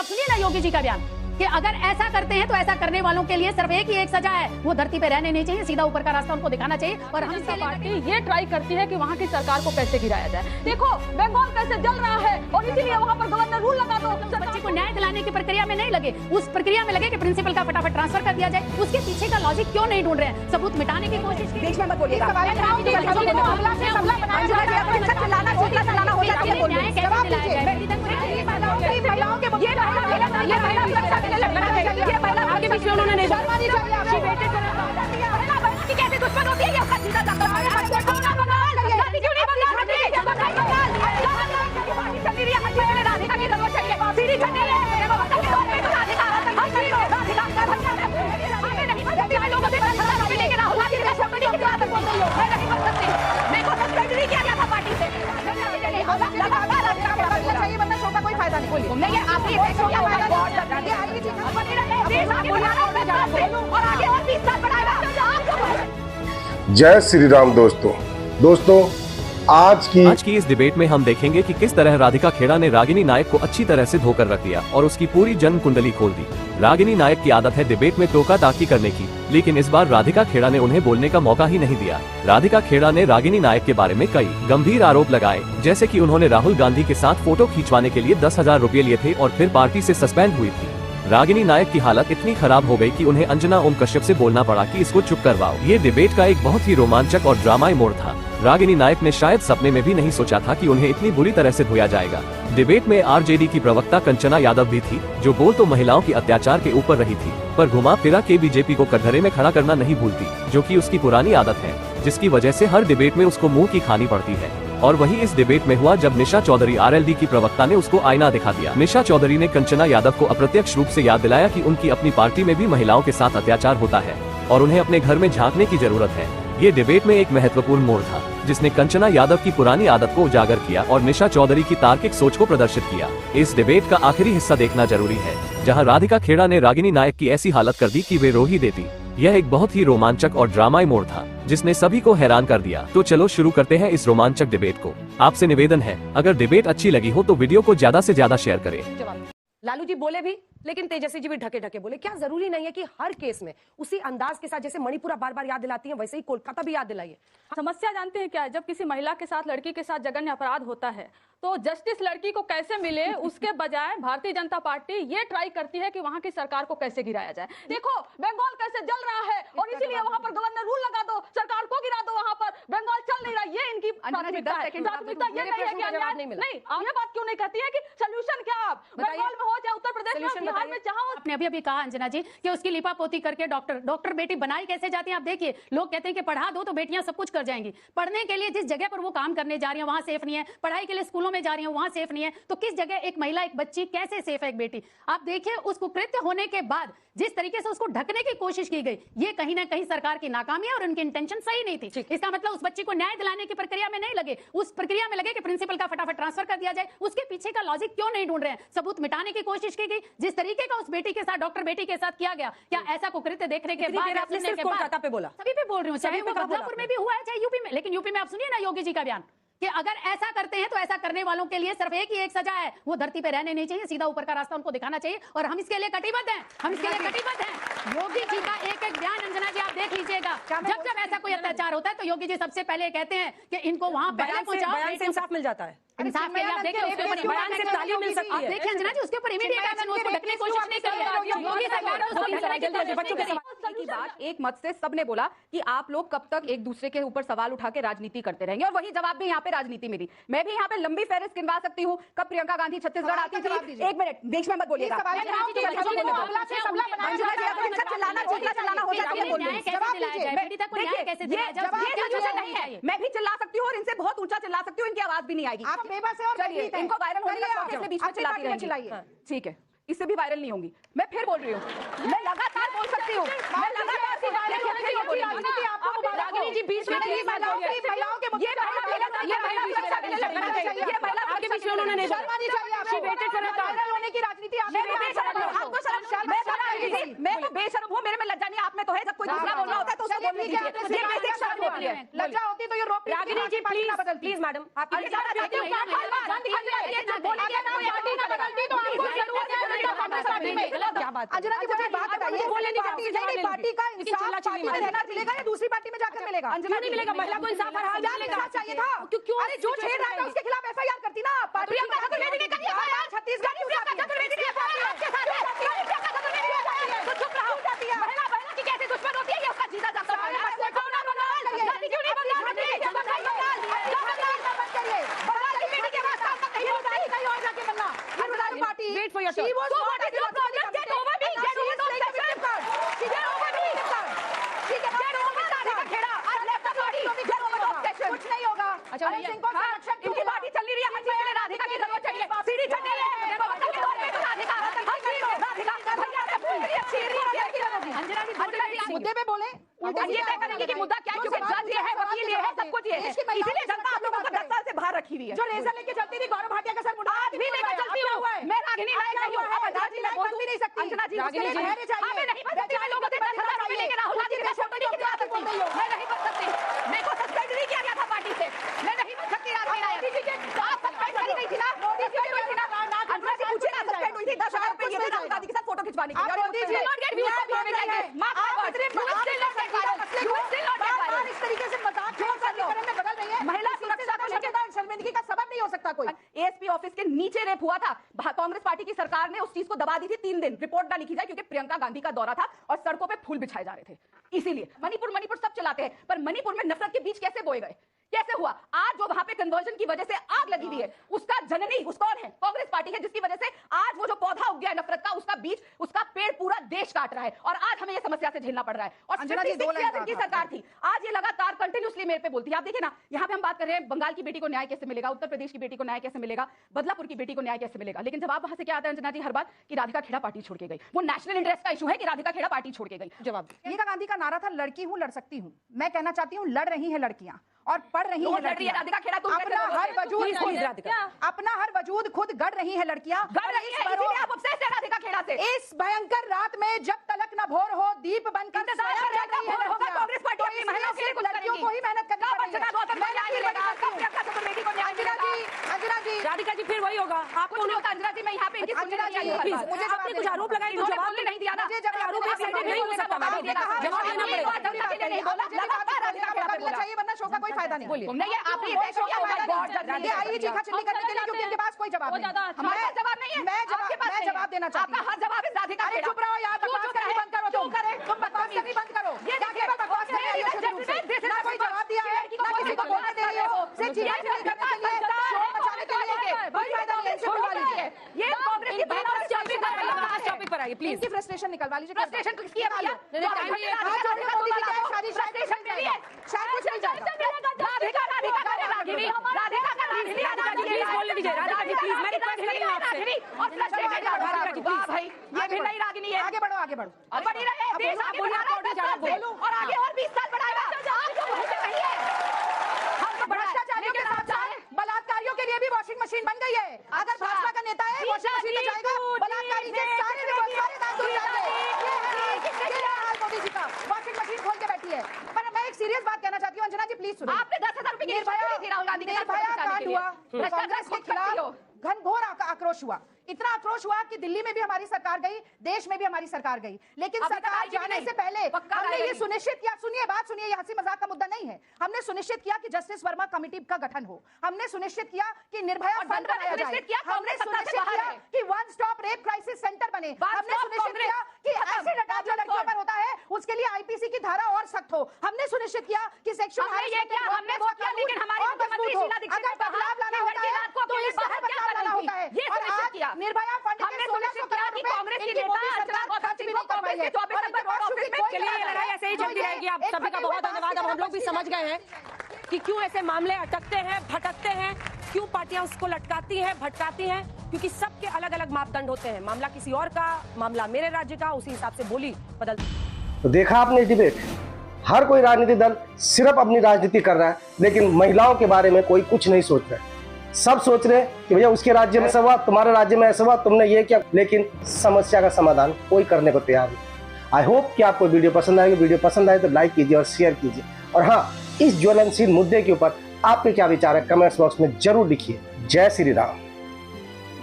सुनिए ना योगी जी का बयान कि अगर ऐसा करते हैं तो ऐसा करने वालों के लिए सिर्फ एक ही एक सजा है, वो धरती पे रहने नहीं चाहिए, सीधा ऊपर का रास्ता उनको दिखाना चाहिए। और हम जनता पार्टी ये ट्राई करती है कि वहाँ की सरकार को कैसे गिराया जाए। देखो बंगाल कैसे जल रहा है और इसीलिए वहाँ पर गवर्नर रूल लगा दो। बच्चे को न्याय दिलाने की प्रक्रिया में नहीं लगे, उस प्रक्रिया में लगे कि प्रिंसिपल का फटाफट ट्रांसफर कर दिया जाए। उसके पीछे का लॉजिक क्यों नहीं ढूंढ रहे हैं? सबूत मिटाने की कोशिश। बीच में मत बोलिएगा। कैसे दुश्मन होती है ये आपका सीधा जय श्री राम दोस्तों आज की इस डिबेट में हम देखेंगे कि किस तरह राधिका खेड़ा ने रागिनी नायक को अच्छी तरह से धोकर रख दिया और उसकी पूरी जन्म कुंडली खोल दी। रागिनी नायक की आदत है डिबेट में टोका टाकी करने की, लेकिन इस बार राधिका खेड़ा ने उन्हें बोलने का मौका ही नहीं दिया। राधिका खेड़ा ने रागिनी नायक के बारे में कई गंभीर आरोप लगाए, जैसे कि उन्होंने राहुल गांधी के साथ फोटो खिंचवाने के लिए 10,000 रुपए लिए थे और फिर पार्टी से सस्पेंड हुई थी। रागिनी नायक की हालत इतनी खराब हो गई कि उन्हें अंजना ओम कश्यप से बोलना पड़ा कि इसको चुप करवाओ। ये डिबेट का एक बहुत ही रोमांचक और ड्रामाई मोड़ था। रागिनी नायक ने शायद सपने में भी नहीं सोचा था कि उन्हें इतनी बुरी तरह से धोया जाएगा। डिबेट में आरजेडी की प्रवक्ता कंचना यादव भी थी, जो बोल तो महिलाओं की अत्याचार के ऊपर रही थी, पर घुमा फिरा के बीजेपी को कटघरे में खड़ा करना नहीं भूलती, जो कि उसकी पुरानी आदत है, जिसकी वजह से हर डिबेट में उसको मुंह की खानी पड़ती है। और वही इस डिबेट में हुआ जब निशा चौधरी आरएलडी की प्रवक्ता ने उसको आईना दिखा दिया। निशा चौधरी ने कंचना यादव को अप्रत्यक्ष रूप से याद दिलाया कि उनकी अपनी पार्टी में भी महिलाओं के साथ अत्याचार होता है और उन्हें अपने घर में झांकने की जरूरत है। ये डिबेट में एक महत्वपूर्ण मोड़ था, जिसने कंचना यादव की पुरानी आदत को उजागर किया और निशा चौधरी की तार्किक सोच को प्रदर्शित किया। इस डिबेट का आखिरी हिस्सा देखना जरूरी है, जहां राधिका खेड़ा ने रागिनी नायक की ऐसी हालत कर दी कि वे रो ही देती। यह एक बहुत ही रोमांचक और ड्रामाई मोड़ था, जिसने सभी को हैरान कर दिया। तो चलो शुरू करते हैं इस रोमांचक डिबेट को। आपसे निवेदन है, अगर डिबेट अच्छी लगी हो तो वीडियो को ज्यादा से ज्यादा शेयर करें। लालू जी बोले भी, लेकिन तेजस्वी जी भी ढके ढके बोले। क्या जरूरी नहीं है कि हर केस में उसी अंदाज के साथ, जैसे मणिपुरा बार बार याद दिलाती है, वैसे ही कोलकाता भी याद दिलाइए। समस्या जानते हैं क्या है? जब किसी महिला के साथ, लड़की के साथ जघन्य अपराध होता है तो जस्टिस लड़की को कैसे मिले, उसके बजाय भारतीय जनता पार्टी ये ट्राई करती है कि वहाँ की सरकार को कैसे गिराया जाए। देखो बंगाल कैसे जल रहा है और इसीलिए वहाँ पर गवर्नर रूल लगा दो, सरकार को गिरा दो, वहाँ पर बंगाल चल नहीं रहा। ये इनकी प्राथमिकता है। प्राथमिकता ये नहीं है कि अन्याय नहीं, आप ये बात क्यों नहीं कहती है कि सोल्यूशन क्या? आप बंगाल में हो चाहे उत्तर प्रदेश में, बिहार में चाहो। आपने अभी कहा अंजना जी कि उसकी लिपापोती करके डॉक्टर बेटी बनाई कैसे जाती है। आप देखिए, लोग कहते हैं कि पढ़ा दो तो बेटियां सब कुछ कर जाएंगी। पढ़ने के लिए जिस जगह पर वो काम करने जा रही है वहां सेफ नहीं है, पढ़ाई के लिए स्कूलों में जा रही है वहां सेफ नहीं है, तो किस जगह एक महिला, एक बच्ची कैसे सेफ है? एक बेटी, आप देखिए उस कुकृत्य होने के बाद जिस तरीके से उसको ढकने की कोशिश की गई, ये कहीं ना कहीं सरकार की नाकामी है और उनकी इंटेंशन सही नहीं थी। इसका मतलब उस बच्ची को न्याय दिलाने की प्रक्रिया में नहीं लगे, उस प्रक्रिया में लगे कि प्रिंसिपल का फटाफट ट्रांसफर कर दिया जाए। उसके पीछे का लॉजिक क्यों नहीं ढूंढ रहे हैं? सबूत मिटाने की कोशिश की गई। जिस तरीके का उस बेटी के साथ, डॉक्टर बेटी के साथ किया गया, क्या ऐसा कुकृत्य देखने के बाद, आपने सिर्फ कोलकाता पे बोला? सभी पे बोल रही हूँ, चाहे वो बदलापुर में भी हुआ है चाहे यूपी में। लेकिन यूपी में आप सुनिए ना योगी जी का बयान कि अगर ऐसा करते हैं तो ऐसा करने वालों के लिए सिर्फ एक ही एक सजा है, वो धरती पे रहने नहीं चाहिए, सीधा ऊपर का रास्ता उनको दिखाना चाहिए। और हम इसके लिए कटिबद्ध हैं, हम इसके लिए कटिबद्ध हैं। योगी जी का एक एक बयान अंजना जी आप देख लीजिएगा। जब ऐसा कोई अत्याचार होता है तो योगी जी सबसे पहले कहते हैं कि इनको वहां पहले पहुंचाओ, बयान से इंसाफ मिल जाता है। इंसाफ के लिए आप देखिए उसके ऊपर बयान से तालीम मिल सकती है। देखिए अंजना जी, उसके ऊपर इमीडिएट एक्शन, उसको ढकने की कोशिश नहीं करिए। योगी सरकार ने बच्चों के सवाल की बात एक मत से सबने बोला कि आप लोग कब तक एक दूसरे के ऊपर सवाल उठा के राजनीति करते रहेंगे, और वही जवाब भी यहाँ पे राजनीति में दी। मैं भी यहाँ पे लंबी फहरिस्त गिनवा सकती हूँ कब प्रियंका गांधी छत्तीसगढ़ आती थी। एक मिनट, बीच में मत बोलिएगा। मैं भी चिल्ला सकती हूँ और इनसे बहुत ऊंचा चिल्ला सकती हूँ, इनकी आवाज भी नहीं आएगी। चलिए, इनको वायरल होने का शौक है, इसलिए बीच में चिल्लाती रहेंगी। ठीक है, इससे भी वायरल नहीं होंगी। मैं फिर बोल रही हूँ, मैं लगातार बोल सकती हूँ, मैं लगातार रागिनी जी बीच में नहीं, महिलाओं के ये आपके बीच में उन्होंने नहीं होने की राजनीति। मैं तो बेशर्म हूँ, मेरे में लज्जा नहीं, आप में तो है। जब कोई दूसरा बोलना होता है तो उसको बोलने दीजिए। लज्जा होती तो ये रोक। रागिनी जी प्लीज मैडम, आपकी बात अंजना जी मुझे बात बताइए, पार्टी का इंसाफ पार्टी में रहना मिलेगा या दूसरी पार्टी में जाकर मिलेगा? अंजना नहीं मिलेगा, महिला को इंसाफ हर हाल में मिलेगा। चाहिए था क्यों? अरे जो छेड़ रहा है उसके खिलाफ एफआईआर करती ना party. Chhattisgarh Wait for your turn. कुछ नहीं होगा। अच्छा इनकी पार्टी चल नहीं रही है, हर चीज के लिए राधिका की जरूरत चाहिए। सीढ़ी चढ़ रही है, मुद्दे पे बोले, ये तय करेंगे कि मुद्दा क्या है, क्योंकि जज ये है, वकील ये है, सब कुछ ये है, इसीलिए जनता आप लोगों को 10 साल से बाहर रखी हुई है। जो रेजर लेके चलती थी गौरव भाटिया का सर मुंडा, आज भी लेके चलती हूँ मैं, रागिनी नायक नहीं हूँ। अंजना जी मैं बोल भी नहीं सकती, अंजना जी हमें नहीं बन सकती, मैं लोगों से 10,000 रुपए लेके राहुल गांधी का फोटो नहीं खिंचवा सकती, मैं नहीं बन सकती, मेरे को सस्पेंड नहीं किया गया था पार्टी से, मैं नहीं बन सकती रागिनी नायक। आप सस्पेंड करी गई थी ना, सस्पेंड हुई थी ना, अंजना से पूछे ना, सस्पेंड हुई थी 10,000 रुपए ये राहुल गांधी के साथ फोटो खिंचवाने के लिए। इस तरीके से मजाक बदल रही है, महिला सुरक्षा को लेकर शर्मिंदगी का सबब नहीं हो सकता कोई। एएसपी ऑफिस के नीचे रेप हुआ था, कांग्रेस पार्टी की सरकार ने उस चीज को दबा दी थी 3 दिन, रिपोर्ट ना लिखी जाए क्योंकि प्रियंका गांधी का दौरा था और सड़कों पे फूल बिछाए जा रहे थे। इसीलिए मणिपुर सब चलाते हैं, पर मणिपुर में नफरत के बीच कैसे बोए गए, कैसे हुआ? आज जो वहां पे कन्वर्जन की वजह से आग लगी हुई है, उसका जननी उस कौन है? कांग्रेस पार्टी है, जिसकी वजह से आज वो जो पौधा उग गया है नफरत का, उसका बीज, उसका पेड़ पूरा देश काट रहा है और आज हमें ये समस्या से झेलना पड़ रहा है। और की सरकार थी, आज ये लगातार कंटिन्यूअसली मेरे पे बोलती है। आप देखिए ना, यहाँ पे हम बात कर रहे हैं बंगाल की बेटी को न्याय कैसे मिलेगा, उत्तर प्रदेश की बेटी को न्याय कैसे मिलेगा, बदलापुर की बेटी को न्याय कैसे मिलेगा, लेकिन जवाब वहां से क्या आता है अंजना जी हर बार कि राधिका खेड़ा पार्टी छोड़ के गई। वो नेशनल इंटरेस्ट का इशू है कि राधिका खेड़ा पार्टी छोड़ के गई। जवाब प्रियंका गांधी का नारा था लड़की हूं लड़ सकती हूं, मैं कहना चाहती हूं लड़ रही है लड़कियां और पढ़ रही है लड़कियां। राधिका खेड़ा अपना हर वजूद खुद गढ़ रही है लड़कियां, आप ऑब्सेस्ड हैं राधिका खेड़ा से। इस भयंकर रात में जब तलक न भोर हो दीप बनकर कांग्रेस पार्टी अपनी महिलाओं के लिए लड़कियों को ही मेहनत करनी पड़ेगी। अंजना जी राधिका जी फिर वही होगा, आपको नहीं होता। अंजना जी मैं यहाँ पे मुझे आपने कुछ आरोप लगाए तो जवाब नहीं दिया ना, आरोप नहीं हो सकता, जवाब देना पड़ेगा चाहिए, वरना शो का कोई फायदा नहीं। बोलिए नहीं, आपने ये आई चीखा चिल्ली करने के लिए क्योंकि इनके पास कोई जवाब नहीं। हमारे जवाब नहीं है, मैं जवाब देना चाहती हूं। आपका हर जवाब इस राधिका खेड़ा। चुप रहो यार, बकवास करनी बंद करो, तुम बकवास करनी बंद करो। ये देखिए बकवास कर रही हो, ना कोई जवाब दिया है, ना किसी को बोलने दे रही हो, सिर्फ चीखा चिल्ली करने के लिए, शो मचाने के लिए, कोई फायदा नहीं है। इनसे बुलवा लीजिए, ये कांग्रेस की टॉपिक पर आइए प्लीज। इनकी फ्रस्ट्रेशन निकलवा लीजिए। फ्रस्ट्रेशन किसकी है भैया? फ्रस्ट्रेशन मेरी है, शायद कुछ नहीं जाएगा। राधिका बोल लीजिए, राधिका जी प्लीज, मैं रिक्वेस्ट कर रही हूं आपसे। भाई ये भी नई रागिनी है, आगे बढ़ो और बढ़ी रहे देश आगे बढ़ा रहा है और आगे और 20 साल बढ़ाएगा। आपको बहुत नहीं है, हम तो भ्रष्टाचारियों के साथ बलात्कारियों के लिए भी वॉशिंग मशीन बन गई है। अगर भाजपा का नेता है वॉशिंग मशीन में जाएगा, बलात्कारी के सारे दांत टूट जाएंगे। ये हाल मोदी जी का, वॉशिंग मशीन खोल के बैठी है। पर मैं एक सीरियस बात कहना चाहती हूँ, अंजना जी प्लीज सुनो। आपने 10,000 रुपए की रिश्वत दी राहुल गांधी के साथ कांड हुआ, कांग्रेस के खिलाफ घनघोर आक्रोश हुआ, इतना आक्रोश हुआ कि दिल्ली में भी हमारी सरकार गई, देश में भी हमारी सरकार गई, लेकिन सरकार जाने से पहले हमने ये सुनिश्चित किया, सुनिए बात सुनिए, ये हंसी मजाक का मुद्दा नहीं है, हमने सुनिश्चित किया कि जस्टिस वर्मा कमेटी का गठन हो, हमने सुनिश्चित किया कि निर्भया फंड बनाया जाए, हमने सुनिश्चित किया कि one stop rape crisis centre बने, हमने सुनिश्चित किया कि एसिड अटैक जो लड़कियों पर होता है उसके लिए आईपीसी की धारा और सख्त हो, हमने सुनिश्चित किया कि सेक्सुअल हमने वो किया, लेकिन हमारी मुख्यमंत्री शीला दीक्षित ने बदलाव लाना होता है तो इस बाहर बदलाव लाना होता है। ये सुनिश्चित किया निर्भया फंड हमने सुनिश्चित किया कि कांग्रेस के नेता अर्चना गौतम सिंह को कांग्रेस के 24 नंबर रोड ऑफिस में चलिए, ये लड़ाई ऐसे ही चलती रहेगी। आप सभी का बहुत धन्यवाद। अब हम लोग भी समझ गए हैं कि क्यों ऐसे मामले अटकते हैं, भटकते हैं, क्यों पार्टियां उसको लटकाती हैं, भटकाती हैं, क्योंकि सबके अलग अलग मापदंड होते हैं। मामला किसी और का, मामला मेरे राज्य का, उसी हिसाब से बोली बदल। तो देखा आपने डिबेट, हर कोई राजनीतिक दल सिर्फ अपनी राजनीति कर रहा है, लेकिन महिलाओं के बारे में कोई कुछ नहीं सोच रहा है। सब सोच रहे हैं कि भैया उसके राज्य में ऐसा हुआ, तुम्हारे राज्य में ऐसा हुआ, तुमने ये किया, लेकिन समस्या का समाधान कोई करने को तैयार नहीं। आई होप कि आपको वीडियो पसंद आएगी। वीडियो पसंद आए तो लाइक कीजिए और शेयर कीजिए, और हाँ, इस ज्वलनशील मुद्दे के ऊपर आपके क्या विचार है कमेंट्स बॉक्स में जरूर लिखिए। जय श्री राम।